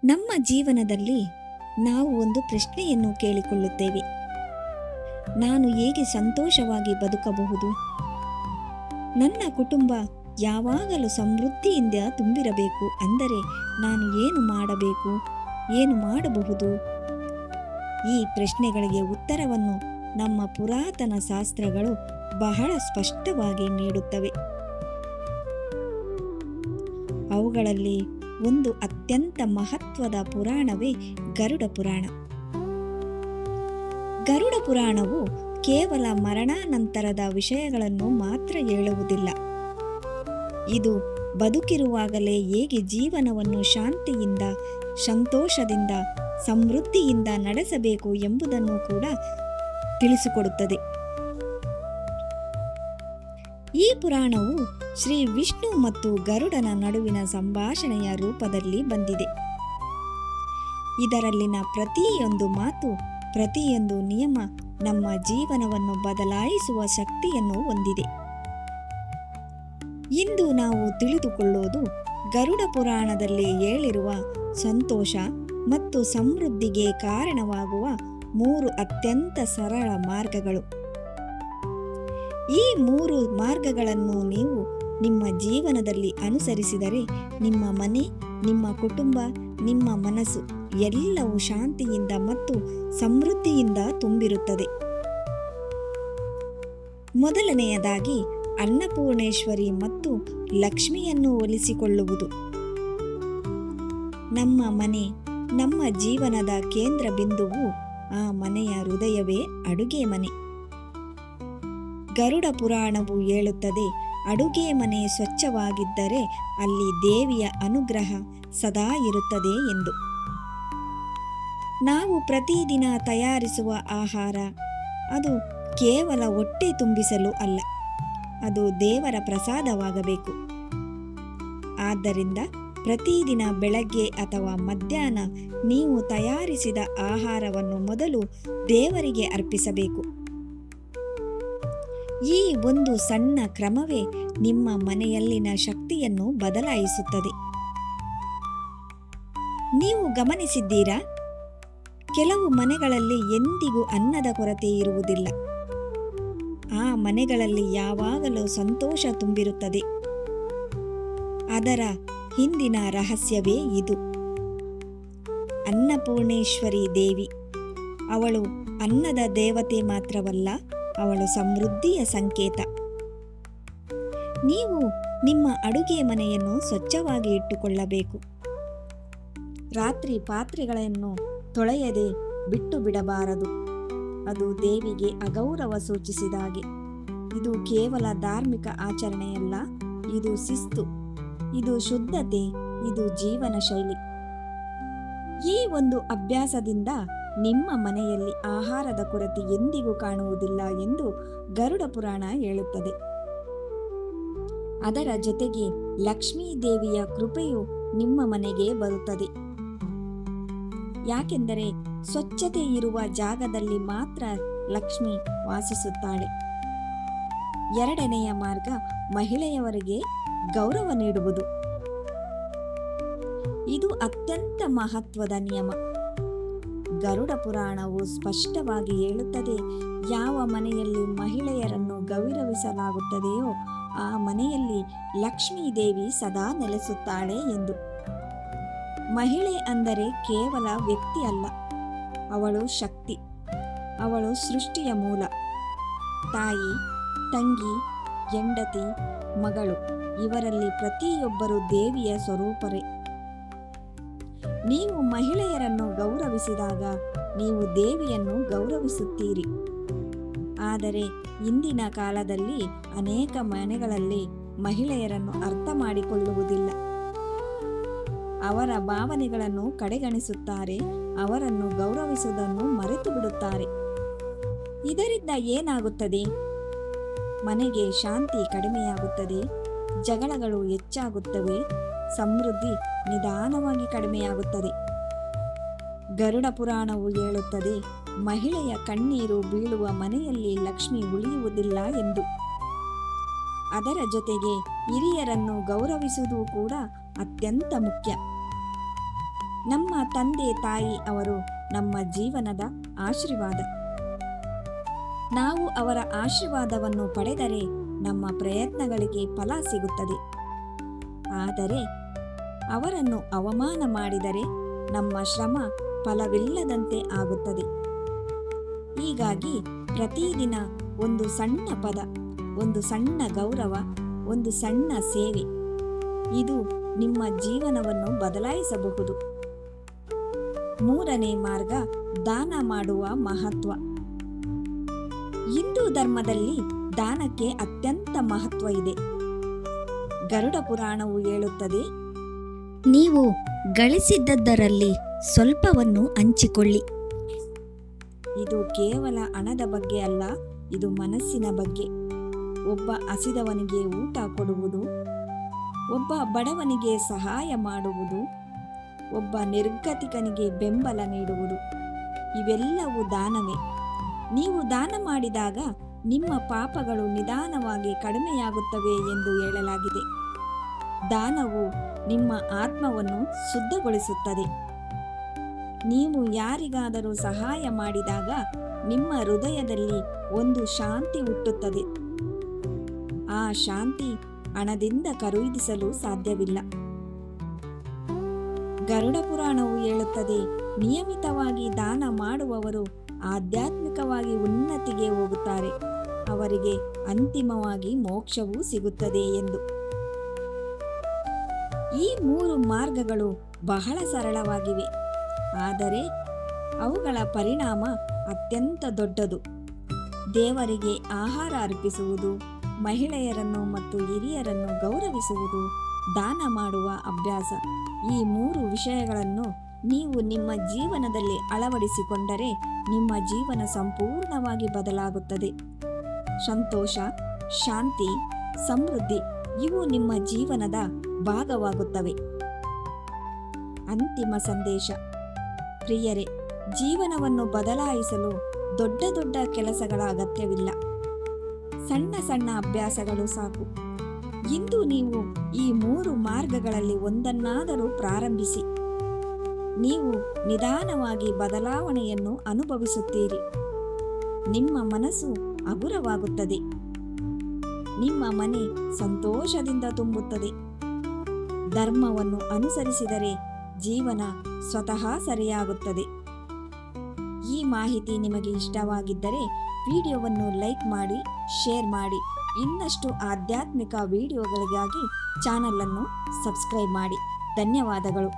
ನಮ್ಮ ಜೀವನದಲ್ಲಿ ನಾವು ಒಂದು ಪ್ರಶ್ನೆಯನ್ನು ಕೇಳಿಕೊಳ್ಳುತ್ತೇವೆ. ನಾನು ಹೇಗೆ ಸಂತೋಷವಾಗಿ ಬದುಕಬಹುದು? ನನ್ನ ಕುಟುಂಬ ಯಾವಾಗಲೂ ಸಮೃದ್ಧಿಯಿಂದ ತುಂಬಿರಬೇಕು ಅಂದರೆ ನಾನು ಏನು ಮಾಡಬೇಕು? ಏನು ಮಾಡಬಹುದು? ಈ ಪ್ರಶ್ನೆಗಳಿಗೆ ಉತ್ತರವನ್ನು ನಮ್ಮ ಪುರಾತನ ಶಾಸ್ತ್ರಗಳು ಬಹಳ ಸ್ಪಷ್ಟವಾಗಿ ನೀಡುತ್ತವೆ. ಅವುಗಳಲ್ಲಿ ಒಂದು ಅತ್ಯಂತ ಮಹತ್ವದ ಪುರಾಣವೇ ಗರುಡ ಪುರಾಣ. ಗರುಡ ಪುರಾಣವು ಕೇವಲ ಮರಣಾನಂತರದ ವಿಷಯಗಳನ್ನು ಮಾತ್ರ ಹೇಳುವುದಿಲ್ಲ. ಇದು ಬದುಕಿರುವಾಗಲೇ ಹೇಗೆ ಜೀವನವನ್ನು ಶಾಂತಿಯಿಂದ, ಸಂತೋಷದಿಂದ, ಸಮೃದ್ಧಿಯಿಂದ ನಡೆಸಬೇಕು ಎಂಬುದನ್ನು ಕೂಡ ತಿಳಿಸಿಕೊಡುತ್ತದೆ. ಈ ಪುರಾಣವು ಶ್ರೀ ವಿಷ್ಣು ಮತ್ತು ಗರುಡನ ನಡುವಿನ ಸಂಭಾಷಣೆಯ ರೂಪದಲ್ಲಿ ಬಂದಿದೆ. ಇದರಲ್ಲಿನ ಪ್ರತಿಯೊಂದು ಮಾತು, ಪ್ರತಿಯೊಂದು ನಿಯಮ ನಮ್ಮ ಜೀವನವನ್ನು ಬದಲಾಯಿಸುವ ಶಕ್ತಿಯನ್ನು ಹೊಂದಿದೆ. ಇಂದು ನಾವು ತಿಳಿದುಕೊಳ್ಳೋದು ಗರುಡ ಪುರಾಣದಲ್ಲಿ ಹೇಳಿರುವ ಸಂತೋಷ ಮತ್ತು ಸಮೃದ್ಧಿಗೆ ಕಾರಣವಾಗುವ 3 ಅತ್ಯಂತ ಸರಳ ಮಾರ್ಗಗಳು. ಈ 3 ಮಾರ್ಗಗಳನ್ನು ನೀವು ನಿಮ್ಮ ಜೀವನದಲ್ಲಿ ಅನುಸರಿಸಿದರೆ ನಿಮ್ಮ ಮನೆ, ನಿಮ್ಮ ಕುಟುಂಬ, ನಿಮ್ಮ ಮನಸ್ಸು ಎಲ್ಲವೂ ಶಾಂತಿಯಿಂದ ಮತ್ತು ಸಮೃದ್ಧಿಯಿಂದ ತುಂಬಿರುತ್ತದೆ. ಮೊದಲನೆಯದಾಗಿ ಅನ್ನಪೂರ್ಣೇಶ್ವರಿ ಮತ್ತು ಲಕ್ಷ್ಮಿಯನ್ನು ಒಲಿಸಿಕೊಳ್ಳುವುದು. ನಮ್ಮ ಮನೆ ನಮ್ಮ ಜೀವನದ ಕೇಂದ್ರ ಬಿಂದುವು. ಆ ಮನೆಯ ಹೃದಯವೇ ಅಡುಗೆ ಮನೆ. ಗರುಡ ಪುರಾಣವು ಹೇಳುತ್ತದೆ, ಅಡುಗೆ ಮನೆ ಸ್ವಚ್ಛವಾಗಿದ್ದರೆ ಅಲ್ಲಿ ದೇವಿಯ ಅನುಗ್ರಹ ಸದಾ ಇರುತ್ತದೆ ಎಂದು. ನಾವು ಪ್ರತಿದಿನ ತಯಾರಿಸುವ ಆಹಾರ ಅದು ಕೇವಲ ಹೊಟ್ಟೆ ತುಂಬಿಸಲು ಅಲ್ಲ, ಅದು ದೇವರ ಪ್ರಸಾದವಾಗಬೇಕು. ಆದ್ದರಿಂದ ಪ್ರತಿದಿನ ಬೆಳಗ್ಗೆ ಅಥವಾ ಮಧ್ಯಾಹ್ನ ನೀವು ತಯಾರಿಸಿದ ಆಹಾರವನ್ನು ಮೊದಲು ದೇವರಿಗೆ ಅರ್ಪಿಸಬೇಕು. ಈ ಒಂದು ಸಣ್ಣ ಕ್ರಮವೇ ನಿಮ್ಮ ಮನೆಯಲ್ಲಿನ ಶಕ್ತಿಯನ್ನು ಬದಲಾಯಿಸುತ್ತದೆ. ನೀವು ಗಮನಿಸಿದ್ದೀರಾ? ಕೆಲವು ಮನೆಗಳಲ್ಲಿ ಎಂದಿಗೂ ಅನ್ನದ ಕೊರತೆ ಇರುವುದಿಲ್ಲ. ಆ ಮನೆಗಳಲ್ಲಿ ಯಾವಾಗಲೂ ಸಂತೋಷ ತುಂಬಿರುತ್ತದೆ. ಅದರ ಹಿಂದಿನ ರಹಸ್ಯವೇ ಇದು. ಅನ್ನಪೂರ್ಣೇಶ್ವರಿ ದೇವಿ, ಅವಳು ಅನ್ನದ ದೇವತೆ ಮಾತ್ರವಲ್ಲ, ಅವಳು ಸಮೃದ್ಧಿಯ ಸಂಕೇತ. ನೀವು ನಿಮ್ಮ ಅಡುಗೆ ಮನೆಯನ್ನು ಸ್ವಚ್ಛವಾಗಿ ಇಟ್ಟುಕೊಳ್ಳಬೇಕು. ರಾತ್ರಿ ಪಾತ್ರೆಗಳನ್ನು ತೊಳೆಯದೆ ಬಿಟ್ಟು ಬಿಡಬಾರದು. ಅದು ದೇವಿಗೆ ಅಗೌರವ ಸೂಚಿಸಿದಾಗೆ. ಇದು ಕೇವಲ ಧಾರ್ಮಿಕ ಆಚರಣೆಯಲ್ಲ, ಇದು ಶಿಸ್ತು, ಇದು ಶುದ್ಧತೆ, ಇದು ಜೀವನ ಶೈಲಿ. ಈ ಒಂದು ಅಭ್ಯಾಸದಿಂದ ನಿಮ್ಮ ಮನೆಯಲ್ಲಿ ಆಹಾರದ ಕೊರತೆ ಎಂದಿಗೂ ಕಾಣುವುದಿಲ್ಲ ಎಂದು ಗರುಡ ಪುರಾಣ ಹೇಳುತ್ತದೆ. ಅದರ ಜೊತೆಗೆ ಲಕ್ಷ್ಮೀ ದೇವಿಯ ಕೃಪೆಯು ನಿಮ್ಮ ಮನೆಗೆ ಬರುತ್ತದೆ. ಯಾಕೆಂದರೆ ಸ್ವಚ್ಛತೆ ಇರುವ ಜಾಗದಲ್ಲಿ ಮಾತ್ರ ಲಕ್ಷ್ಮಿ ವಾಸಿಸುತ್ತಾಳೆ. ಎರಡನೆಯ ಮಾರ್ಗ ಮಹಿಳೆಯವರಿಗೆ ಗೌರವ ನೀಡುವುದು. ಇದು ಅತ್ಯಂತ ಮಹತ್ವದ ನಿಯಮ. ಗರುಡ ಪುರಾಣವು ಸ್ಪಷ್ಟವಾಗಿ ಹೇಳುತ್ತದೆ, ಯಾವ ಮನೆಯಲ್ಲಿ ಮಹಿಳೆಯರನ್ನು ಗೌರವಿಸಲಾಗುತ್ತದೆಯೋ ಆ ಮನೆಯಲ್ಲಿ ಲಕ್ಷ್ಮೀ ದೇವಿ ಸದಾ ನೆಲೆಸುತ್ತಾಳೆ ಎಂದು. ಮಹಿಳೆ ಅಂದರೆ ಕೇವಲ ವ್ಯಕ್ತಿ ಅಲ್ಲ, ಅವಳು ಶಕ್ತಿ. ಅವಳು ಸೃಷ್ಟಿಯ ಮೂಲ. ತಾಯಿ, ತಂಗಿ, ಹೆಂಡತಿ, ಮಗಳು, ಇವರಲ್ಲಿ ಪ್ರತಿಯೊಬ್ಬರು ದೇವಿಯ ಸ್ವರೂಪರೇ. ನೀವು ಮಹಿಳೆಯರನ್ನು ಗೌರವಿಸಿದಾಗ ನೀವು ದೇವಿಯನ್ನು ಗೌರವಿಸುತ್ತೀರಿ. ಆದರೆ ಇಂದಿನ ಕಾಲದಲ್ಲಿ ಅನೇಕ ಮನೆಗಳಲ್ಲಿ ಮಹಿಳೆಯರನ್ನು ಅರ್ಥ ಮಾಡಿಕೊಳ್ಳುವುದಿಲ್ಲ. ಅವರ ಭಾವನೆಗಳನ್ನು ಕಡೆಗಣಿಸುತ್ತಾರೆ, ಅವರನ್ನು ಗೌರವಿಸುವುದನ್ನು ಮರೆತು ಬಿಡುತ್ತಾರೆ. ಇದರಿಂದ ಏನಾಗುತ್ತದೆ? ಮನೆಗೆ ಶಾಂತಿ ಕಡಿಮೆಯಾಗುತ್ತದೆ, ಜಗಳಗಳು ಹೆಚ್ಚಾಗುತ್ತವೆ, ಸಮೃದ್ಧಿ ನಿಧಾನವಾಗಿ ಕಡಿಮೆಯಾಗುತ್ತದೆ. ಗರುಡ ಪುರಾಣವು ಹೇಳುತ್ತದೆ, ಮಹಿಳೆಯ ಕಣ್ಣೀರು ಬೀಳುವ ಮನೆಯಲ್ಲಿ ಲಕ್ಷ್ಮಿ ಉಳಿಯುವುದಿಲ್ಲ ಎಂದು. ಅದರ ಜೊತೆಗೆ ಹಿರಿಯರನ್ನು ಗೌರವಿಸುವುದು ಕೂಡ ಅತ್ಯಂತ ಮುಖ್ಯ. ನಮ್ಮ ತಂದೆ ತಾಯಿ ಅವರು ನಮ್ಮ ಜೀವನದ ಆಶೀರ್ವಾದ. ನಾವು ಅವರ ಆಶೀರ್ವಾದವನ್ನು ಪಡೆದರೆ ನಮ್ಮ ಪ್ರಯತ್ನಗಳಿಗೆ ಫಲ ಸಿಗುತ್ತದೆ. ಆದರೆ ಅವರನ್ನು ಅವಮಾನ ಮಾಡಿದರೆ ನಮ್ಮ ಶ್ರಮ ಫಲವಿಲ್ಲದಂತೆ ಆಗುತ್ತದೆ. ಹೀಗಾಗಿ ಪ್ರತಿದಿನ ಒಂದು ಸಣ್ಣ ಪದ, ಒಂದು ಸಣ್ಣ ಗೌರವ, ಒಂದು ಸಣ್ಣ ಸೇವೆ, ಇದು ನಿಮ್ಮ ಜೀವನವನ್ನು ಬದಲಾಯಿಸಬಹುದು. ಮೂರನೇ ಮಾರ್ಗ, ದಾನ ಮಾಡುವ ಮಹತ್ವ. ಹಿಂದೂ ಧರ್ಮದಲ್ಲಿ ದಾನಕ್ಕೆ ಅತ್ಯಂತ ಮಹತ್ವ ಇದೆ. ಗರುಡ ಪುರಾಣವು ಹೇಳುತ್ತದೆ, ನೀವು ಗಳಿಸಿದ್ದರಲ್ಲಿ ಸ್ವಲ್ಪವನ್ನು ಹಂಚಿಕೊಳ್ಳಿ. ಇದು ಕೇವಲ ಹಣದ ಬಗ್ಗೆ ಅಲ್ಲ, ಇದು ಮನಸ್ಸಿನ ಬಗ್ಗೆ. ಒಬ್ಬ ಹಸಿದವನಿಗೆ ಊಟ ಕೊಡುವುದು, ಒಬ್ಬ ಬಡವನಿಗೆ ಸಹಾಯ ಮಾಡುವುದು, ಒಬ್ಬ ನಿರ್ಗತಿಕನಿಗೆ ಬೆಂಬಲ ನೀಡುವುದು, ಇವೆಲ್ಲವೂ ದಾನವೇ. ನೀವು ದಾನ ಮಾಡಿದಾಗ ನಿಮ್ಮ ಪಾಪಗಳು ನಿಧಾನವಾಗಿ ಕಡಿಮೆಯಾಗುತ್ತವೆ ಎಂದು ಹೇಳಲಾಗಿದೆ. ದಾನವು ನಿಮ್ಮ ಆತ್ಮವನ್ನು ಶುದ್ಧಗೊಳಿಸುತ್ತದೆ. ನೀವು ಯಾರಿಗಾದರೂ ಸಹಾಯ ಮಾಡಿದಾಗ ನಿಮ್ಮ ಹೃದಯದಲ್ಲಿ ಒಂದು ಶಾಂತಿ ಹುಟ್ಟುತ್ತದೆ. ಆ ಶಾಂತಿ ಹಣದಿಂದ ಖರೀದಿಸಲು ಸಾಧ್ಯವಿಲ್ಲ. ಗರುಡ ಪುರಾಣವು ಹೇಳುತ್ತದೆ, ನಿಯಮಿತವಾಗಿ ದಾನ ಮಾಡುವವರು ಆಧ್ಯಾತ್ಮಿಕವಾಗಿ ಉನ್ನತಿಗೆ ಹೋಗುತ್ತಾರೆ, ಅವರಿಗೆ ಅಂತಿಮವಾಗಿ ಮೋಕ್ಷವೂ ಸಿಗುತ್ತದೆ ಎಂದು. ಈ 3 ಮಾರ್ಗಗಳು ಬಹಳ ಸರಳವಾಗಿವೆ, ಆದರೆ ಅವುಗಳ ಪರಿಣಾಮ ಅತ್ಯಂತ ದೊಡ್ಡದು. ದೇವರಿಗೆ ಆಹಾರ ಅರ್ಪಿಸುವುದು, ಮಹಿಳೆಯರನ್ನು ಮತ್ತು ಹಿರಿಯರನ್ನು ಗೌರವಿಸುವುದು, ದಾನ ಮಾಡುವ ಅಭ್ಯಾಸ, ಈ 3 ವಿಷಯಗಳನ್ನು ನೀವು ನಿಮ್ಮ ಜೀವನದಲ್ಲಿ ಅಳವಡಿಸಿಕೊಂಡರೆ ನಿಮ್ಮ ಜೀವನ ಸಂಪೂರ್ಣವಾಗಿ ಬದಲಾಗುತ್ತದೆ. ಸಂತೋಷ, ಶಾಂತಿ, ಸಮೃದ್ಧಿ ಇವು ನಿಮ್ಮ ಜೀವನದ ಭಾಗವಾಗುತ್ತವೆ. ಅಂತಿಮ ಸಂದೇಶ. ಪ್ರಿಯರೇ, ಜೀವನವನ್ನು ಬದಲಾಯಿಸಲು ದೊಡ್ಡ ದೊಡ್ಡ ಕೆಲಸಗಳ ಅಗತ್ಯವಿಲ್ಲ. ಸಣ್ಣ ಸಣ್ಣ ಅಭ್ಯಾಸಗಳು ಸಾಕು. ಇಂದು ನೀವು ಈ 3 ಮಾರ್ಗಗಳಲ್ಲಿ ಒಂದನ್ನಾದರೂ ಪ್ರಾರಂಭಿಸಿ. ನೀವು ನಿಧಾನವಾಗಿ ಬದಲಾವಣೆಯನ್ನು ಅನುಭವಿಸುತ್ತೀರಿ. ನಿಮ್ಮ ಮನಸ್ಸು ಹಗುರವಾಗುತ್ತದೆ, ನಿಮ್ಮ ಮನೆ ಸಂತೋಷದಿಂದ ತುಂಬುತ್ತದೆ. ಧರ್ಮವನ್ನು ಅನುಸರಿಸಿದರೆ ಜೀವನ ಸ್ವತಃ ಸರಿಯಾಗುತ್ತದೆ. ಈ ಮಾಹಿತಿ ನಿಮಗೆ ಇಷ್ಟವಾಗಿದ್ದರೆ ವಿಡಿಯೋವನ್ನು ಲೈಕ್ ಮಾಡಿ, ಶೇರ್ ಮಾಡಿ. ಇನ್ನಷ್ಟು ಆಧ್ಯಾತ್ಮಿಕ ವಿಡಿಯೋಗಳಿಗಾಗಿ ಚಾನಲನ್ನು ಸಬ್ಸ್ಕ್ರೈಬ್ ಮಾಡಿ. ಧನ್ಯವಾದಗಳು.